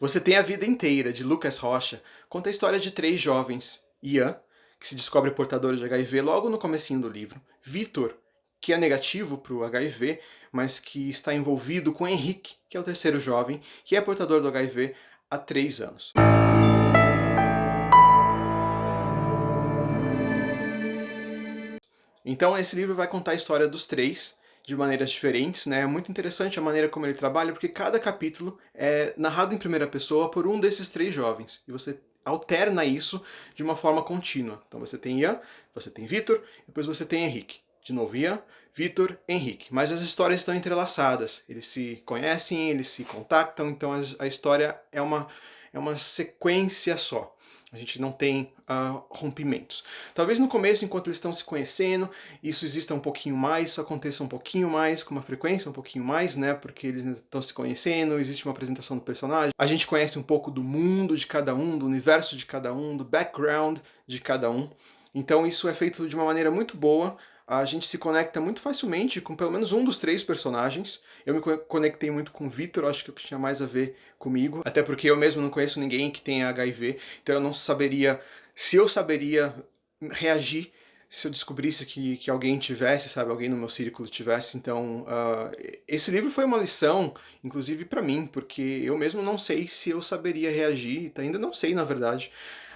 Você tem a vida inteira, de Lucas Rocha, conta a história de três jovens. Ian, que se descobre portador de HIV logo no comecinho do livro. Vitor, que é negativo para o HIV, mas que está envolvido com Henrique, que é o terceiro jovem, que é portador do HIV há 3 anos. Então esse livro vai contar a história dos três, de maneiras diferentes, né? É muito interessante a maneira como ele trabalha, porque cada capítulo é narrado em primeira pessoa por um desses três jovens, e você alterna isso de uma forma contínua. Então você tem Ian, você tem Vitor, depois você tem Henrique. De novo Ian, Vitor, Henrique. Mas as histórias estão entrelaçadas, eles se conhecem, eles se contactam, então a história é uma sequência só. A gente não tem rompimentos. Talvez no começo, enquanto eles estão se conhecendo, isso exista um pouquinho mais, isso aconteça um pouquinho mais, com uma frequência um pouquinho mais, né? Porque eles estão se conhecendo, existe uma apresentação do personagem. A gente conhece um pouco do mundo de cada um, do universo de cada um, do background de cada um. Então isso é feito de uma maneira muito boa. A gente se conecta muito facilmente com pelo menos um dos três personagens. Eu me conectei muito com o Vitor, acho que o que tinha mais a ver comigo, até porque eu mesmo não conheço ninguém que tenha HIV, então eu não saberia se eu saberia reagir se eu descobrisse que alguém tivesse, sabe, alguém no meu círculo tivesse. Então esse livro foi uma lição, inclusive para mim, porque eu mesmo não sei se eu saberia reagir, ainda não sei na verdade,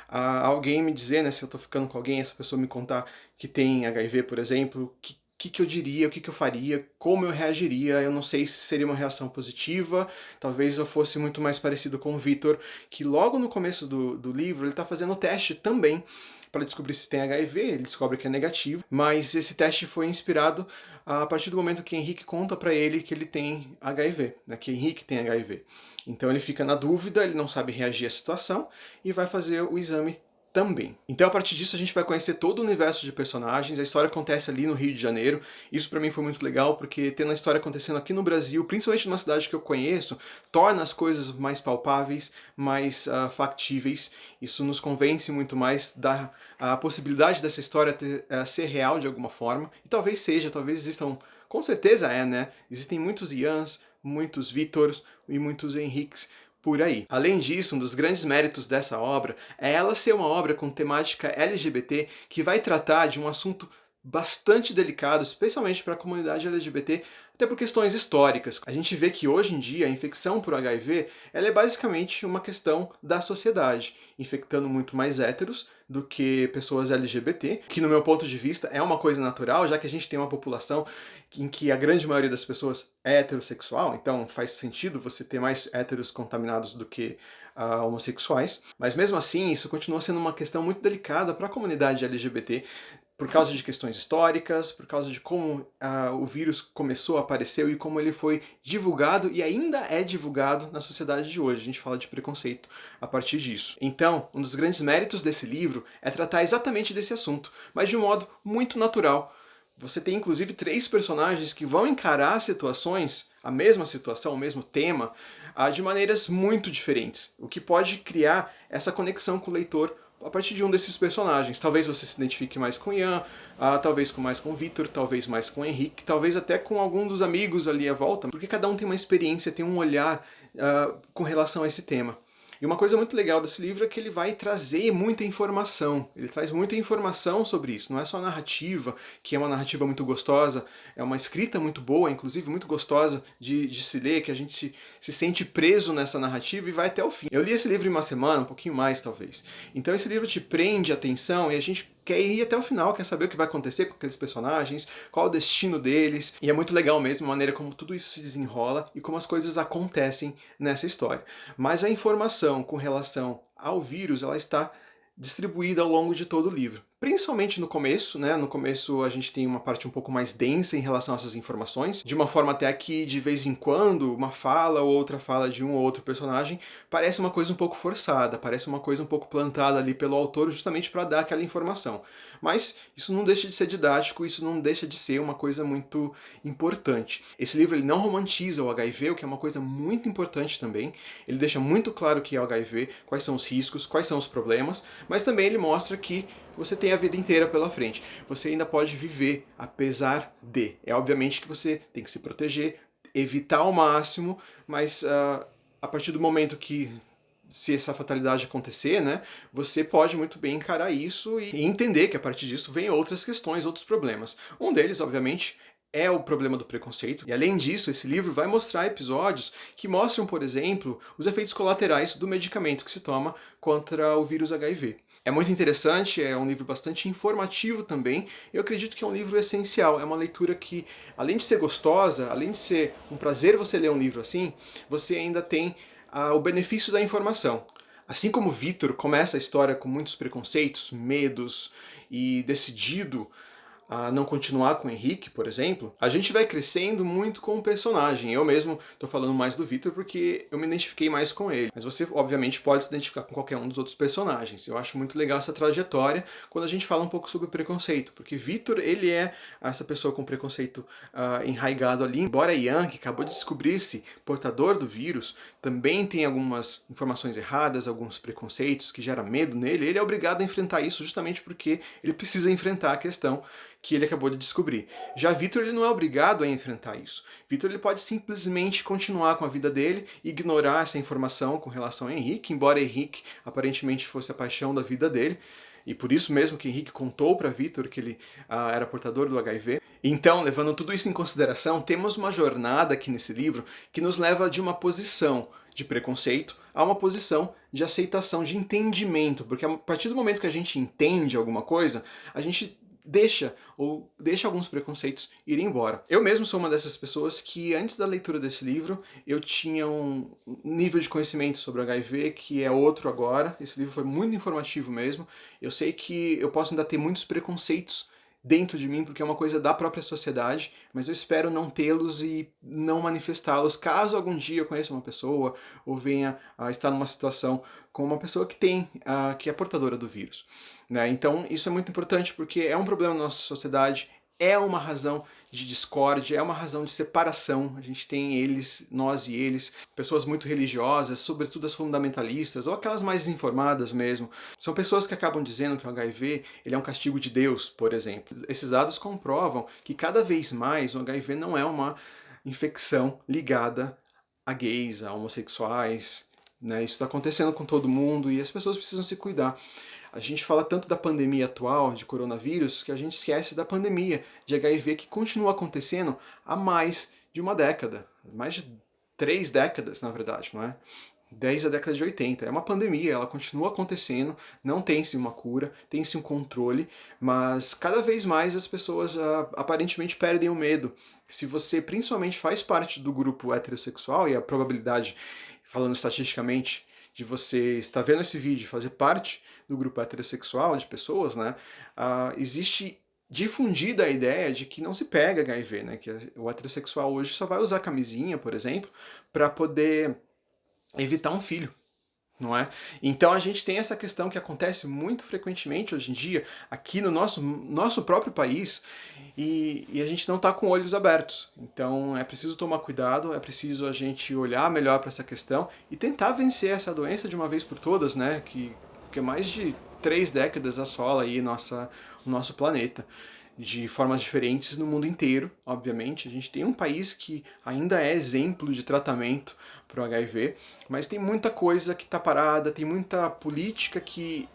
alguém me dizer, né, se eu tô ficando com alguém, essa pessoa me contar que tem HIV, por exemplo, o que eu diria, o que eu faria, como eu reagiria. Eu não sei se seria uma reação positiva, talvez eu fosse muito mais parecido com o Vitor, que logo no começo do livro ele está fazendo o teste também para descobrir se tem HIV, ele descobre que é negativo, mas esse teste foi inspirado a partir do momento que Henrique conta para ele que ele tem HIV, né, que Henrique tem HIV. Então ele fica na dúvida, ele não sabe reagir à situação e vai fazer o exame também. Então a partir disso a gente vai conhecer todo o universo de personagens. A história acontece ali no Rio de Janeiro. Isso pra mim foi muito legal, porque tendo a história acontecendo aqui no Brasil, principalmente numa cidade que eu conheço, torna as coisas mais palpáveis, mais factíveis. Isso nos convence muito mais da possibilidade dessa história ser real de alguma forma. E talvez seja, talvez existam, com certeza é, né? Existem muitos Ians, muitos Vitors e muitos Henriques por aí. Além disso, um dos grandes méritos dessa obra é ela ser uma obra com temática LGBT que vai tratar de um assunto bastante delicado, especialmente para a comunidade LGBT, até por questões históricas. A gente vê que hoje em dia a infecção por HIV ela é basicamente uma questão da sociedade, infectando muito mais héteros do que pessoas LGBT, que no meu ponto de vista é uma coisa natural, já que a gente tem uma população em que a grande maioria das pessoas é heterossexual, então faz sentido você ter mais héteros contaminados do que homossexuais. Mas mesmo assim, isso continua sendo uma questão muito delicada para a comunidade LGBT, por causa de questões históricas, por causa de como o vírus começou a aparecer e como ele foi divulgado e ainda é divulgado na sociedade de hoje. A gente fala de preconceito a partir disso. Então, um dos grandes méritos desse livro é tratar exatamente desse assunto, mas de um modo muito natural. Você tem inclusive 3 personagens que vão encarar situações, a mesma situação, o mesmo tema, de maneiras muito diferentes, o que pode criar essa conexão com o leitor a partir de um desses personagens. Talvez você se identifique mais com Ian, talvez mais com o Vitor, talvez mais com o Henrique, talvez até com algum dos amigos ali à volta, porque cada um tem uma experiência, tem um olhar com relação a esse tema. E uma coisa muito legal desse livro é que ele vai trazer muita informação. Ele traz muita informação sobre isso. Não é só narrativa, que é uma narrativa muito gostosa, é uma escrita muito boa, inclusive muito gostosa de se ler, que a gente se sente preso nessa narrativa e vai até o fim. Eu li esse livro em uma semana, um pouquinho mais talvez. Então esse livro te prende a atenção e a gente quer ir até o final, quer saber o que vai acontecer com aqueles personagens, qual o destino deles, e é muito legal mesmo a maneira como tudo isso se desenrola e como as coisas acontecem nessa história. Mas a informação com relação ao vírus, ela está distribuída ao longo de todo o livro. Principalmente no começo, né? No começo a gente tem uma parte um pouco mais densa em relação a essas informações, de uma forma até que, de vez em quando, uma fala ou outra fala de um ou outro personagem parece uma coisa um pouco forçada, parece uma coisa um pouco plantada ali pelo autor justamente para dar aquela informação. Mas isso não deixa de ser didático, isso não deixa de ser uma coisa muito importante. Esse livro ele não romantiza o HIV, o que é uma coisa muito importante também. Ele deixa muito claro o que é o HIV, quais são os riscos, quais são os problemas, mas também ele mostra que você tem a vida inteira pela frente. Você ainda pode viver, apesar de. É obviamente que você tem que se proteger, evitar ao máximo, mas a partir do momento que se essa fatalidade acontecer, né, você pode muito bem encarar isso e entender que a partir disso vem outras questões, outros problemas. Um deles, obviamente, é o problema do preconceito. E além disso, esse livro vai mostrar episódios que mostram, por exemplo, os efeitos colaterais do medicamento que se toma contra o vírus HIV. É muito interessante, é um livro bastante informativo também. Eu acredito que é um livro essencial, é uma leitura que, além de ser gostosa, além de ser um prazer você ler um livro assim, você ainda tem o benefício da informação. Assim como Vitor começa a história com muitos preconceitos, medos e decidido a não continuar com o Henrique, por exemplo, a gente vai crescendo muito com o personagem. Eu mesmo tô falando mais do Victor porque eu me identifiquei mais com ele. Mas você, obviamente, pode se identificar com qualquer um dos outros personagens. Eu acho muito legal essa trajetória quando a gente fala um pouco sobre preconceito, porque Victor, ele é essa pessoa com preconceito enraigado ali. Embora Ian, que acabou de descobrir-se portador do vírus, também tem algumas informações erradas, alguns preconceitos que geram medo nele, ele é obrigado a enfrentar isso justamente porque ele precisa enfrentar a questão que ele acabou de descobrir. Já Victor, ele não é obrigado a enfrentar isso. Victor, ele pode simplesmente continuar com a vida dele, ignorar essa informação com relação a Henrique, embora Henrique aparentemente fosse a paixão da vida dele, e por isso mesmo que Henrique contou para Victor que ele era portador do HIV. Então, levando tudo isso em consideração, temos uma jornada aqui nesse livro que nos leva de uma posição de preconceito a uma posição de aceitação, de entendimento, porque a partir do momento que a gente entende alguma coisa, a gente deixa alguns preconceitos ir embora. Eu mesmo sou uma dessas pessoas que antes da leitura desse livro eu tinha um nível de conhecimento sobre o HIV que é outro agora. Esse livro foi muito informativo mesmo. Eu sei que eu posso ainda ter muitos preconceitos dentro de mim, porque é uma coisa da própria sociedade, mas eu espero não tê-los e não manifestá-los caso algum dia eu conheça uma pessoa ou venha a estar numa situação com uma pessoa que que é portadora do vírus. Né? Então isso é muito importante porque é um problema na nossa sociedade, é uma razão de discórdia, é uma razão de separação. A gente tem eles, nós e eles, pessoas muito religiosas, sobretudo as fundamentalistas, ou aquelas mais desinformadas mesmo. São pessoas que acabam dizendo que o HIV ele é um castigo de Deus, por exemplo. Esses dados comprovam que cada vez mais o HIV não é uma infecção ligada a gays, a homossexuais. Né? Isso está acontecendo com todo mundo e as pessoas precisam se cuidar. A gente fala tanto da pandemia atual de coronavírus que a gente esquece da pandemia de HIV que continua acontecendo há mais de uma década, mais de 3 décadas, na verdade, não é? Desde a década de 80. É uma pandemia, ela continua acontecendo, não tem-se uma cura, tem-se um controle, mas cada vez mais as pessoas aparentemente perdem o medo. Se você principalmente faz parte do grupo heterossexual, e a probabilidade, falando estatisticamente, de você estar vendo esse vídeo e fazer parte do grupo heterossexual de pessoas, né, existe difundida a ideia de que não se pega HIV, né, que o heterossexual hoje só vai usar camisinha, por exemplo, para poder evitar um filho. Não é? Então a gente tem essa questão que acontece muito frequentemente hoje em dia aqui no nosso próprio país e a gente não está com olhos abertos. Então é preciso tomar cuidado, é preciso a gente olhar melhor para essa questão e tentar vencer essa doença de uma vez por todas, né? Que mais de 3 décadas assola aí o nosso planeta de formas diferentes no mundo inteiro, obviamente. A gente tem um país que ainda é exemplo de tratamento para o HIV, mas tem muita coisa que está parada, tem muita política que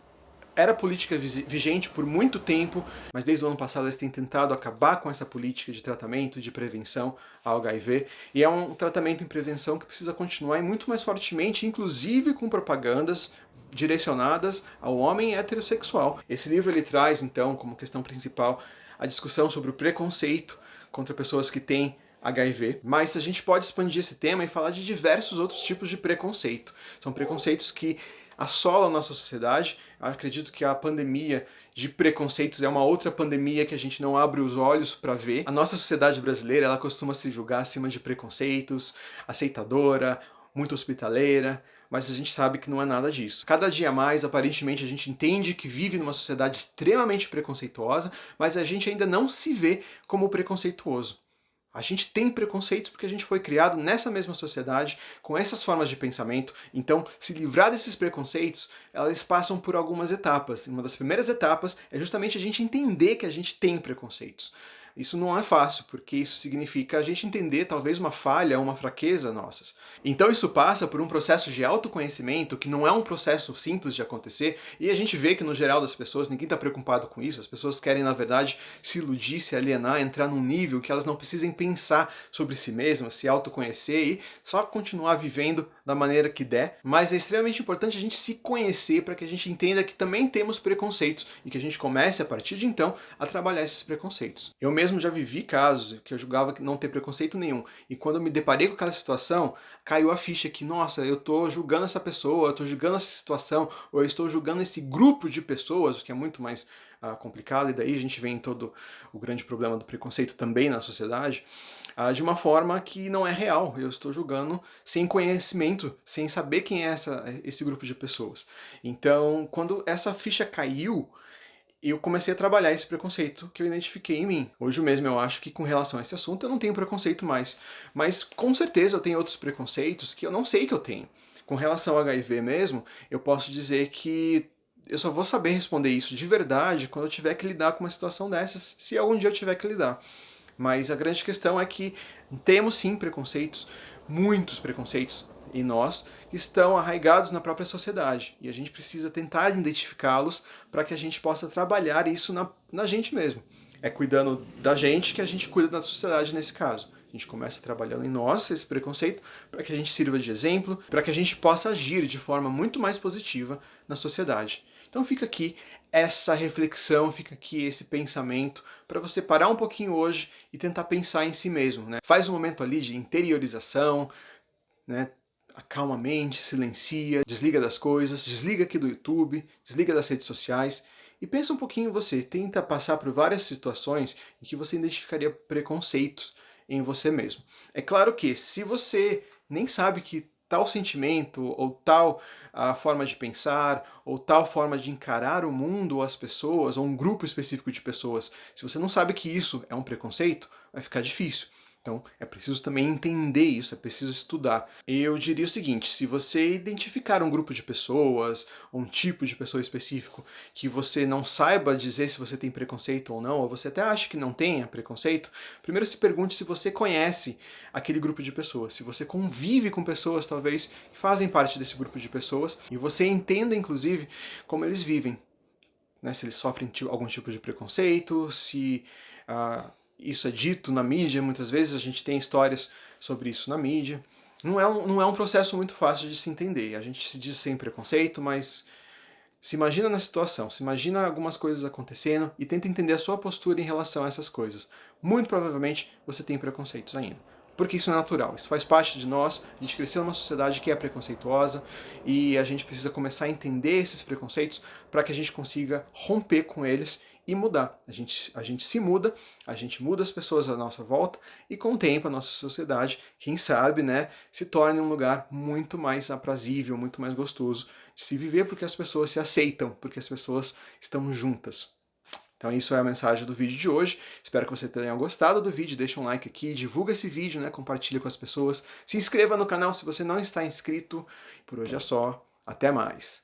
era política vigente por muito tempo, mas desde o ano passado eles têm tentado acabar com essa política de tratamento, de prevenção ao HIV, e é um tratamento em prevenção que precisa continuar e muito mais fortemente, inclusive com propagandas direcionadas ao homem heterossexual. Esse livro ele traz, então, como questão principal, a discussão sobre o preconceito contra pessoas que têm HIV, mas a gente pode expandir esse tema e falar de diversos outros tipos de preconceito. São preconceitos que assolam a nossa sociedade. Eu acredito que a pandemia de preconceitos é uma outra pandemia que a gente não abre os olhos para ver. A nossa sociedade brasileira, ela costuma se julgar acima de preconceitos, aceitadora, muito hospitaleira, mas a gente sabe que não é nada disso. Cada dia mais, aparentemente, a gente entende que vive numa sociedade extremamente preconceituosa, mas a gente ainda não se vê como preconceituoso. A gente tem preconceitos porque a gente foi criado nessa mesma sociedade, com essas formas de pensamento. Então, se livrar desses preconceitos, elas passam por algumas etapas. Uma das primeiras etapas é justamente a gente entender que a gente tem preconceitos. Isso não é fácil, porque isso significa a gente entender talvez uma falha, uma fraqueza nossas. Então isso passa por um processo de autoconhecimento que não é um processo simples de acontecer, e a gente vê que no geral das pessoas ninguém está preocupado com isso, as pessoas querem na verdade se iludir, se alienar, entrar num nível que elas não precisem pensar sobre si mesmas, se autoconhecer e só continuar vivendo da maneira que der, mas é extremamente importante a gente se conhecer para que a gente entenda que também temos preconceitos e que a gente comece a partir de então a trabalhar esses preconceitos. Eu mesmo já vivi casos que eu julgava que não ter preconceito nenhum, e quando eu me deparei com aquela situação, caiu a ficha que, nossa, eu tô julgando essa pessoa, eu tô julgando essa situação, ou eu estou julgando esse grupo de pessoas, o que é muito mais complicado, e daí a gente vem em todo o grande problema do preconceito também na sociedade, de uma forma que não é real. Eu estou julgando sem conhecimento, sem saber quem é esse grupo de pessoas. Então, quando essa ficha caiu, eu comecei a trabalhar esse preconceito que eu identifiquei em mim. Hoje mesmo eu acho que com relação a esse assunto eu não tenho preconceito mais. Mas com certeza eu tenho outros preconceitos que eu não sei que eu tenho. Com relação ao HIV mesmo, eu posso dizer que eu só vou saber responder isso de verdade quando eu tiver que lidar com uma situação dessas, se algum dia eu tiver que lidar. Mas a grande questão é que temos sim preconceitos, muitos preconceitos em nós, que estão arraigados na própria sociedade. E a gente precisa tentar identificá-los para que a gente possa trabalhar isso na gente mesmo. É cuidando da gente que a gente cuida da sociedade nesse caso. A gente começa trabalhando em nós esse preconceito para que a gente sirva de exemplo, para que a gente possa agir de forma muito mais positiva na sociedade. Então fica aqui essa reflexão, fica aqui esse pensamento para você parar um pouquinho hoje e tentar pensar em si mesmo, né? Faz um momento ali de interiorização, né? Acalma a mente, silencia, desliga das coisas, desliga aqui do YouTube, desliga das redes sociais e pensa um pouquinho em você. Tenta passar por várias situações em que você identificaria preconceitos em você mesmo. É claro que se você nem sabe que tal sentimento ou tal forma de pensar ou tal forma de encarar o mundo ou as pessoas ou um grupo específico de pessoas, se você não sabe que isso é um preconceito, vai ficar difícil. Então, é preciso também entender isso, é preciso estudar. Eu diria o seguinte, se você identificar um grupo de pessoas, ou um tipo de pessoa específico, que você não saiba dizer se você tem preconceito ou não, ou você até acha que não tenha preconceito, primeiro se pergunte se você conhece aquele grupo de pessoas, se você convive com pessoas, talvez, que fazem parte desse grupo de pessoas, e você entenda, inclusive, como eles vivem, né? Se eles sofrem algum tipo de preconceito, se isso é dito na mídia, muitas vezes a gente tem histórias sobre isso na mídia. Não é um processo muito fácil de se entender. A gente se diz sem preconceito, mas se imagina na situação, se imagina algumas coisas acontecendo e tenta entender a sua postura em relação a essas coisas. Muito provavelmente você tem preconceitos ainda. Porque isso é natural, isso faz parte de nós, a gente cresceu numa sociedade que é preconceituosa e a gente precisa começar a entender esses preconceitos para que a gente consiga romper com eles e mudar. A gente se muda, a gente muda as pessoas à nossa volta e com o tempo a nossa sociedade, quem sabe, né, se torne um lugar muito mais aprazível, muito mais gostoso de se viver porque as pessoas se aceitam, porque as pessoas estão juntas. Então isso é a mensagem do vídeo de hoje. Espero que você tenha gostado do vídeo. Deixa um like aqui, divulga esse vídeo, né? Compartilha com as pessoas. Se inscreva no canal se você não está inscrito. Por hoje é só. Até mais.